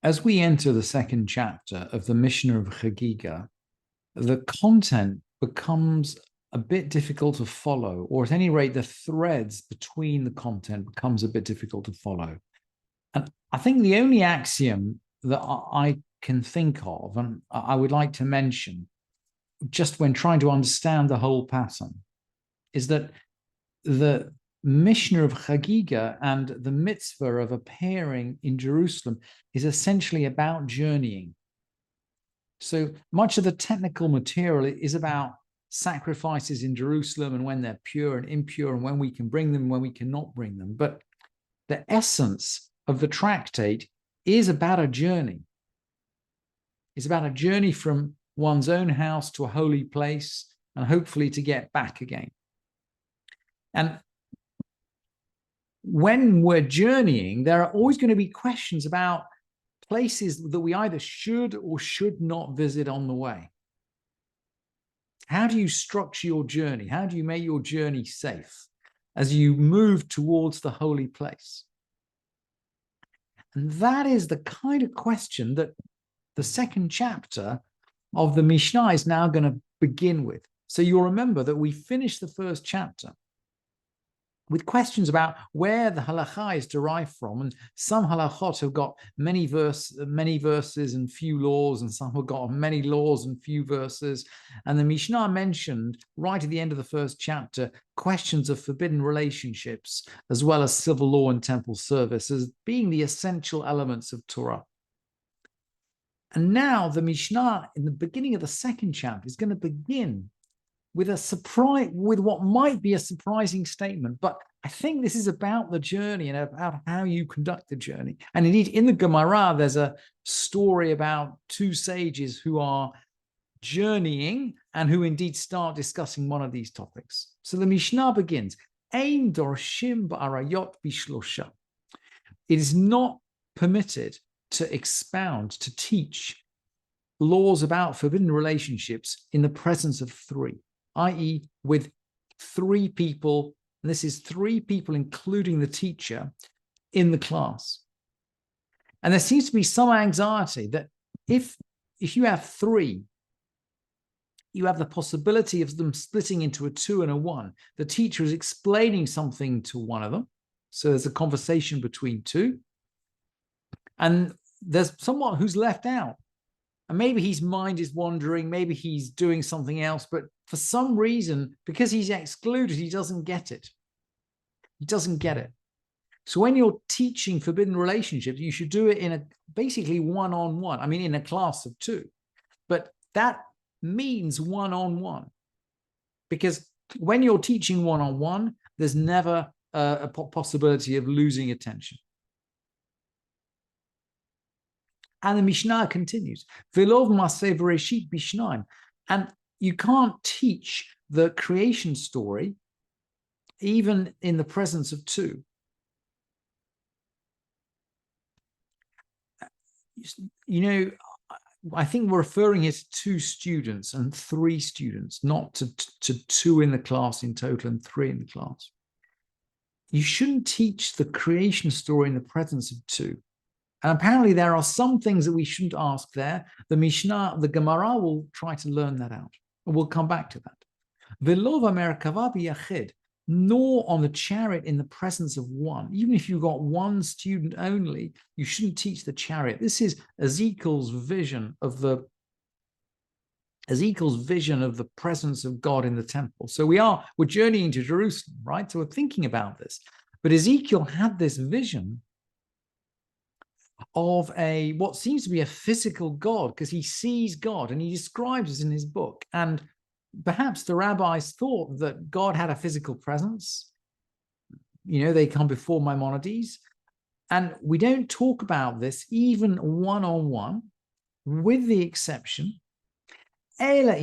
As we enter the second chapter of the Mishnah of Hagigah, the content becomes a bit difficult to follow, or at any rate, the threads between the content becomes a bit difficult to follow. And I think the only axiom that I can think of, and I would like to mention, just when trying to understand the whole pattern, is that the Mishnah of Hagigah and the mitzvah of appearing in Jerusalem is essentially about journeying. So much of the technical material is about sacrifices in Jerusalem and when they're pure and impure and when we can bring them, when we cannot bring them. But the essence of the tractate is about a journey. It's about a journey from one's own house to a holy place and hopefully to get back again. And when we're journeying, there are always going to be questions about places that we either should or should not visit on the way. How do you structure your journey? How do you make your journey safe as you move towards the holy place? And that is the kind of question that the second chapter of the Mishnah is now going to begin with. So you'll remember that we finished the first chapter with questions about where the halakha is derived from. And some halachot have got many verses and few laws, and some have got many laws and few verses. And the Mishnah mentioned right at the end of the first chapter questions of forbidden relationships, as well as civil law and temple service, as being the essential elements of Torah. And now the Mishnah, in the beginning of the second chapter, is going to begin with a surprise, with what might be a surprising statement. But I think this is about the journey and about how you conduct the journey. And indeed, in the Gemara, there's a story about two sages who are journeying and who indeed start discussing one of these topics. So the Mishnah begins, Ein dorshim ba'arayot bishlosha. It is not permitted to expound, to teach laws about forbidden relationships in the presence of three, i.e. with three people, and this is three people including the teacher in the class. And there seems to be some anxiety that if you have three, you have the possibility of them splitting into a two and a one. The teacher is explaining something to one of them, so there's a conversation between two, and there's someone who's left out. And maybe his mind is wandering, maybe he's doing something else, but for some reason, because he's excluded, he doesn't get it. He doesn't get it. So when you're teaching forbidden relationships, you should do it in a basically one-on-one. I mean, in a class of two. But that means one-on-one. Because when you're teaching one-on-one, there's never a possibility of losing attention. And the Mishnah continues, V'lov maseh v'reshit bishnaim. And you can't teach the creation story even in the presence of two. You know, I think we're referring here to two students and three students, not to two in the class in total and three in the class. You shouldn't teach the creation story in the presence of two. And apparently there are some things that we shouldn't ask there. The Mishnah, the Gemara will try to learn that out. And we'll come back to that. V'lo v'merkava b'yachid, nor on the chariot in the presence of one. Even if you've got one student only, you shouldn't teach the chariot. This is Ezekiel's vision of the presence of God in the temple. So we're journeying to Jerusalem, right? So we're thinking about this. But Ezekiel had this vision of what seems to be a physical God, because he sees God and he describes it in his book. And perhaps the rabbis thought that God had a physical presence. You know, they come before Maimonides. And we don't talk about this even one-on-one, with the exception, unless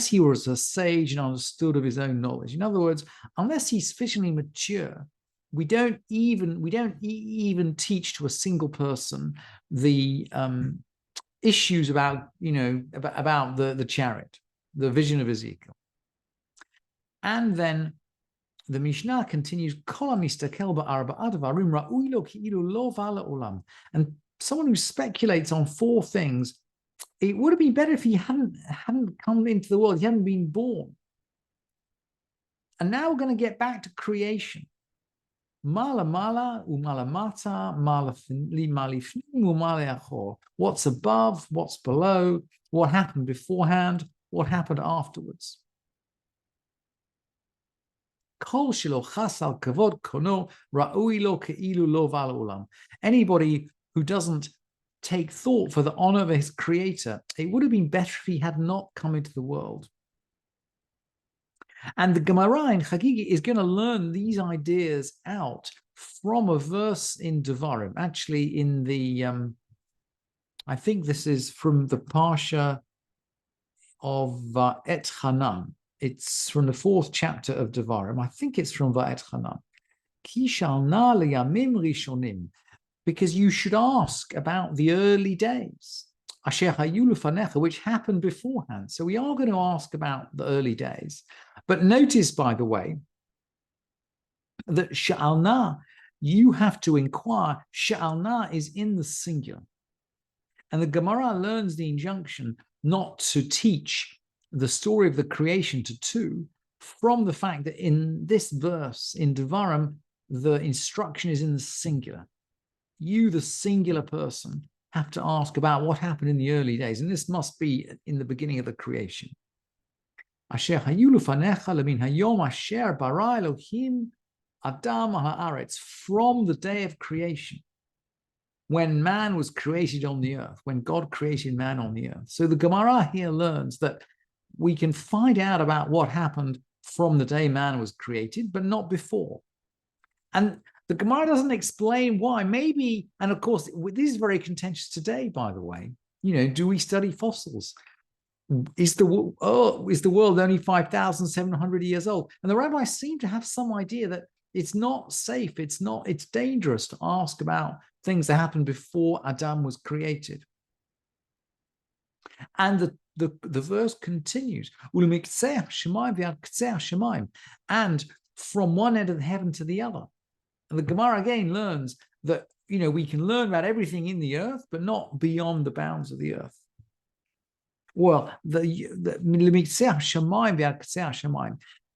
he was a sage and understood of his own knowledge. In other words, unless he's sufficiently mature, we don't even teach to a single person the issues about the chariot, the vision of Ezekiel. And then the Mishnah continues, and someone who speculates on four things, it would have been better if he hadn't come into the world, he hadn't been born. And now we're going to get back to creation. What's above, what's below, what happened beforehand, what happened afterwards. Anybody who doesn't take thought for the honor of his creator, it would have been better if he had not come into the world. And the Gemara in Hagigah is going to learn these ideas out from a verse in Devarim. Actually, in the, I think this is from the Parsha of Et Hanan. It's from the 4th chapter of Devarim. I think it's from Va'et Hanan. Ki shalna liyamim rishonim, because you should ask about the early days, asher hayu lefanecha, which happened beforehand. So we are going to ask about the early days. But notice, by the way, that sha'alna, you have to inquire. Sha'alna is in the singular. And the Gemara learns the injunction not to teach the story of the creation to two from the fact that in this verse, in Devarim, the instruction is in the singular. You, the singular person, have to ask about what happened in the early days. And this must be in the beginning of the creation. Asher hayu lefanecha lemin hayom asher bara Elohim Adam haaretz, from the day of creation, when man was created on the earth, when God created man on the earth. So the Gemara here learns that we can find out about what happened from the day man was created, but not before. And the Gemara doesn't explain why. Maybe, and of course, this is very contentious today, by the way. You know, do we study fossils? Is the world only 5,700 years old? And the rabbis seem to have some idea that it's not safe, it's dangerous to ask about things that happened before Adam was created. And the verse continues, and from one end of the heaven to the other. And the Gemara again learns that, you know, we can learn about everything in the earth, but not beyond the bounds of the earth. Well,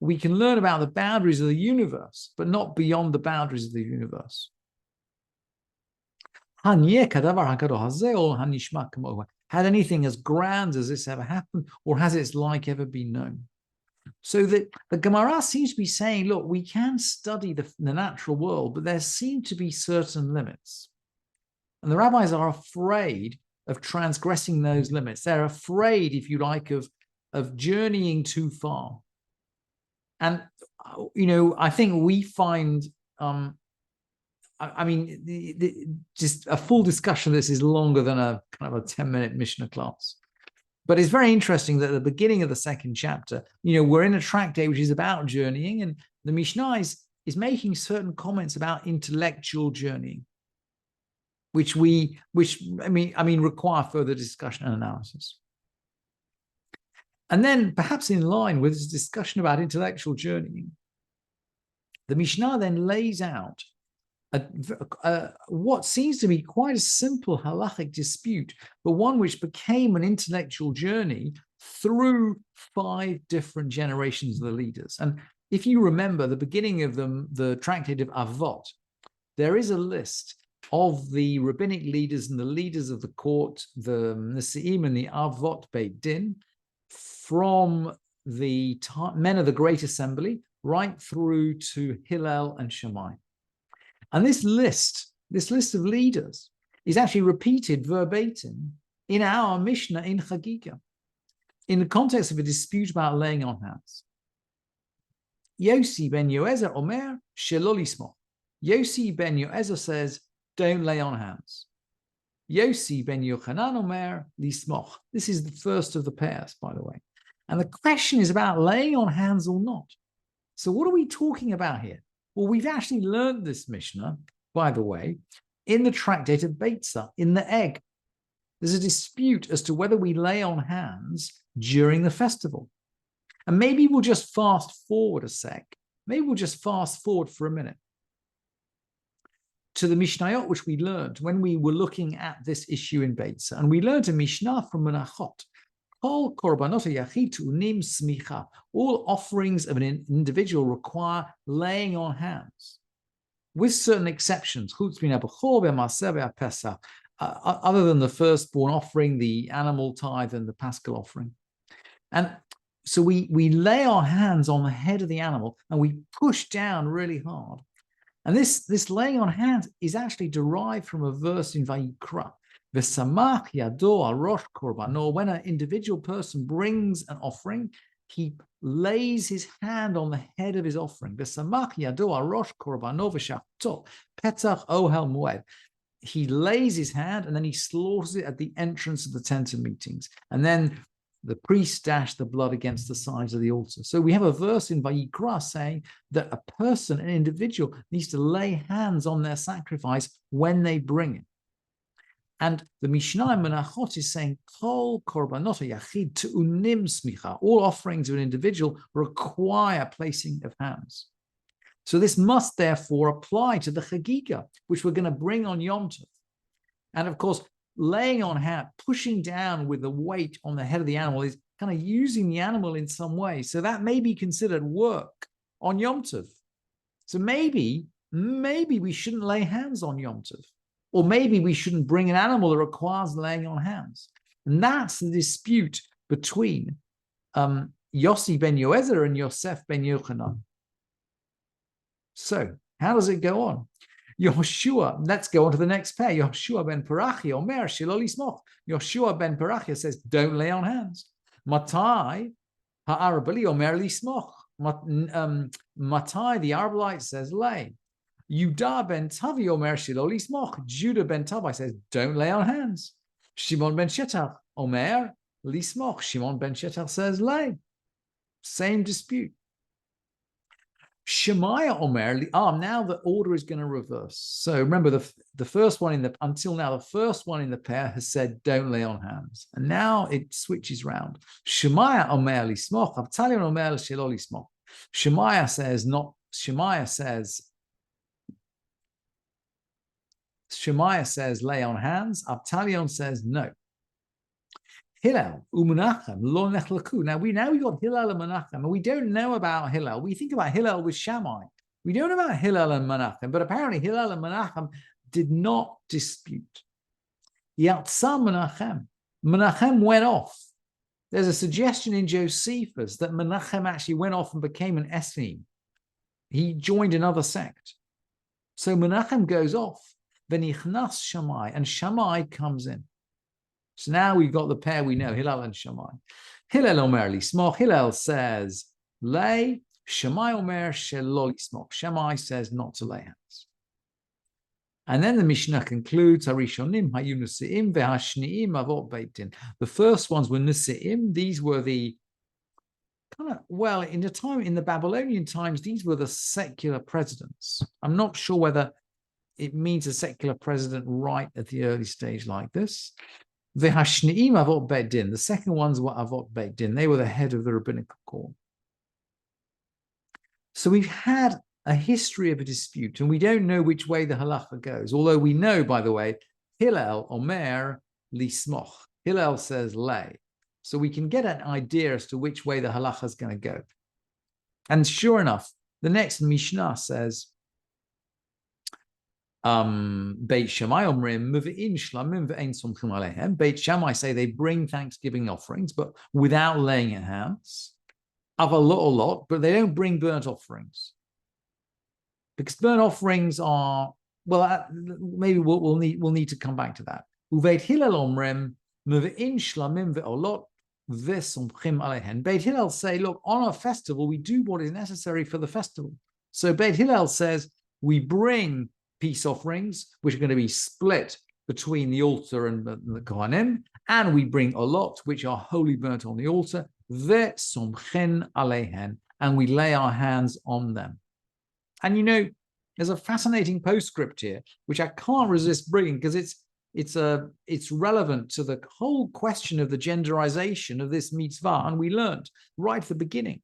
we can learn about the boundaries of the universe, but not beyond the boundaries of the universe. Had anything as grand as this ever happened, or has its like ever been known? So that the Gemara seems to be saying, look, we can study the natural world, but there seem to be certain limits. And the rabbis are afraid of transgressing those limits. They're afraid, if you like, of journeying too far. And, you know, I think we find, just a full discussion of this is longer than a kind of a 10-minute Mishnah class. But it's very interesting that at the beginning of the 2nd chapter, you know, we're in a tractate which is about journeying, and the Mishnah is making certain comments about intellectual journeying, which require further discussion and analysis. And then, perhaps in line with this discussion about intellectual journeying, the Mishnah then lays out what seems to be quite a simple halachic dispute, but one which became an intellectual journey through 5 different generations of the leaders. And if you remember the beginning of the tractate of Avot, there is a list of the rabbinic leaders and the leaders of the court, the Nesi'im and the Avot Beit Din, from the men of the Great Assembly right through to Hillel and Shammai. And this list of leaders is actually repeated verbatim in our Mishnah in Hagigah, in the context of a dispute about laying on hands. Yossi ben Yoezer Omer shelo lismoch. Yossi ben Yoezer says, don't lay on hands. Yossi ben Yochanan Omer lismoch. This is the first of the pairs, by the way. And the question is about laying on hands or not. So what are we talking about here? Well, we've actually learned this Mishnah, by the way, in the tractate of Beitzah, in the egg. There's a dispute as to whether we lay on hands during the festival. And maybe we'll just fast forward a sec. maybe we'll just fast forward for a minute to the Mishnayot, which we learned when we were looking at this issue in Beitza. And we learned a Mishnah from Menachot. All offerings of an individual require laying on hands, with certain exceptions, other than the firstborn offering, the animal tithe, and the paschal offering. And so we lay our hands on the head of the animal and we push down really hard. And this laying on hands is actually derived from a verse in Vayikra. V'samach yado al rosh korban. Or when an individual person brings an offering, he lays his hand on the head of his offering. V'samach yado al rosh korbano v'shafto petach ohel moed. He lays his hand and then he slaughters it at the entrance of the tent of meetings. And then the priest dashed the blood against the sides of the altar. So we have a verse in Vayikra saying that a person, an individual, needs to lay hands on their sacrifice when they bring it. And the Mishnah in Menachot is saying, Kol korbanot yachid tu'unim smicha. All offerings of an individual require placing of hands. So this must therefore apply to the Hagigah, which we're going to bring on Yom Tov. And of course, laying on hand, pushing down with the weight on the head of the animal is kind of using the animal in some way. So that may be considered work on Yom Tov. So maybe we shouldn't lay hands on Yom Tov. Or maybe we shouldn't bring an animal that requires laying on hands. And that's the dispute between Yossi ben Yoezer and Yosef ben Yochanan. So how does it go on? Yehoshua, let's go on to the next pair. Yehoshua ben Parachia, Omer Shelo Lismoch. Yehoshua ben Parachia says, don't lay on hands. Matai, Ha'arabali, Omer Lismoch. Matai, the Arabalite, says, lay. Yudah ben Tavi, Omer Shelo Lismoch. Judah ben Tavi says, don't lay on hands. Shimon ben Shetach, Omer Lismoch. Shimon ben Shetach says, lay. Same dispute. Shemaiah Omer, now the order is going to reverse. So remember, the first one until now, the first one in the pair has said, don't lay on hands. And now it switches round. Shemaiah Omer Lismoch, Avtalion Omer Shelo Lismoch. Shemaiah says, lay on hands. Avtalion says, no. Hillel, Umenachem, Lo Nechlaku. Now we got Hillel and Menachem, and we don't know about Hillel. We think about Hillel with Shammai. We don't know about Hillel and Menachem, but apparently Hillel and Menachem did not dispute. Yatsa Menachem. Menachem went off. There's a suggestion in Josephus that Menachem actually went off and became an Essenim. He joined another sect. So Menachem goes off. Venichnas Shammai, and Shammai comes in. So now we've got the pair we know, Hillel and Shammai. Hillel Omer Lismoch. Hillel says, lay. Shammai Omer Shelo Lismoch. Shammai says not to lay hands. And then the Mishnah concludes, Harishonim Hayu Nuseim Vehashniim Avot Beit Din. The first ones were Nuseim. These were the in the Babylonian times, these were the secular presidents. I'm not sure whether it means a secular president right at the early stage like this. The Hashniim Avot Beit Din. The second ones were Avot Beit Din. They were the head of the rabbinical court. So we've had a history of a dispute, and we don't know which way the halacha goes. Although we know, by the way, Hillel Omer Lismoch. Hillel says lay. So we can get an idea as to which way the halacha is going to go. And sure enough, the next Mishnah says, Beit Shammai Omrim Muv'in Shlamim Ve'ein Somchim Alehem. Beit Shammai say they bring thanksgiving offerings, but without laying in hands. Of a lot, but they don't bring burnt offerings. Because burnt offerings are, maybe we'll need to come back to that. Uveit Hillel Omrim Muv'in Shlamim Ve'olot Ve'somchim Alehem. Beit Hillel say, look, on a festival, we do what is necessary for the festival. So Beit Hillel says, we bring peace offerings, which are going to be split between the altar and the Kohanim, and we bring olot, which are wholly burnt on the altar, ve'somchen alehen, and we lay our hands on them. And there's a fascinating postscript here, which I can't resist bringing because it's relevant to the whole question of the genderization of this mitzvah, and we learned right at the beginning.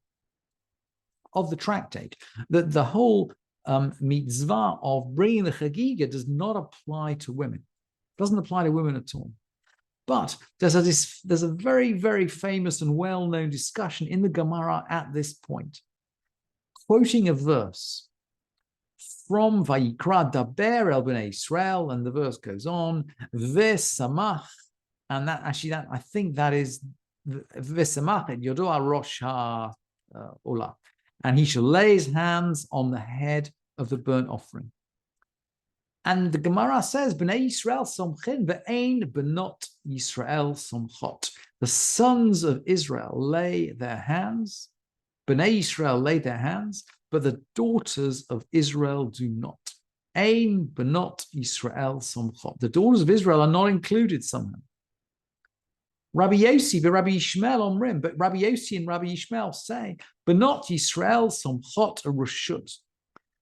of the tractate, that the whole mitzvah of bringing the Hagigah does not apply to women. It doesn't apply to women at all. But there's a very, very famous and well-known discussion in the Gemara at this point, quoting a verse from Vayikra Daber El Bnei Israel, and the verse goes on, V'samach, and that I think that is V'samach et Yodo Rosh HaOlah, and he shall lay his hands on the head of the burnt offering. And the Gemara says, Bnei Yisrael somchin ve'ein benot Yisrael somchot. The sons of Israel lay their hands, Bnei Yisrael lay their hands, but the daughters of Israel do not. Ein benot Yisrael somchot. The daughters of Israel are not included somehow. Rabbi Yossi Rabbi Yishmael omrim, but Rabbi Yossi and Rabbi Yishmael say, benot Yisrael somchot a reshut.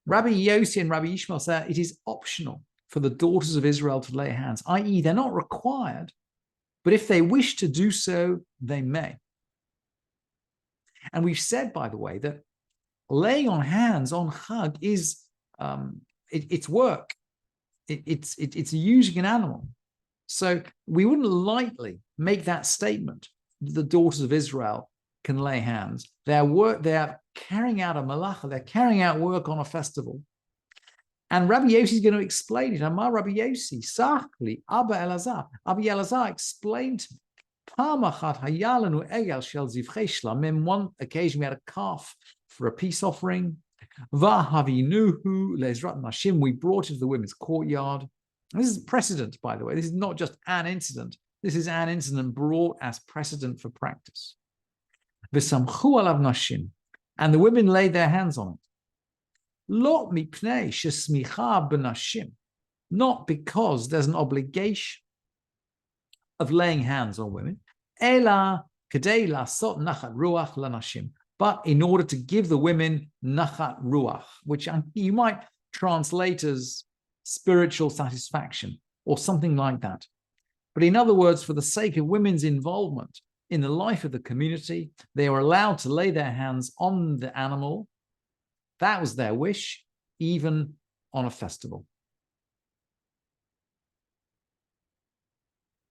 Rabbi Yossi and Rabbi Yishmael say it is optional for the daughters of Israel to lay hands, i.e., they're not required, but if they wish to do so, they may. And we've said, by the way, that laying on hands on Chag is it's work. It's using an animal. So we wouldn't lightly make that statement that the daughters of Israel can lay hands. They are carrying out a malacha, they're carrying out work on a festival. And Rabbi Yossi is going to explain it. Amar Rabbi Yossi, Sachli, Abba Elazar. Abba Elazar explained to me. One occasion we had a calf for a peace offering. We brought it to the women's courtyard. And this is precedent, by the way. This is not just an incident. This is an incident brought as precedent for practice. And the women laid their hands on it. Not because there's an obligation of laying hands on women, but in order to give the women nachat ruach, which you might translate as spiritual satisfaction or something like that. But in other words, for the sake of women's involvement in the life of the community, they were allowed to lay their hands on the animal. That was their wish, even on a festival.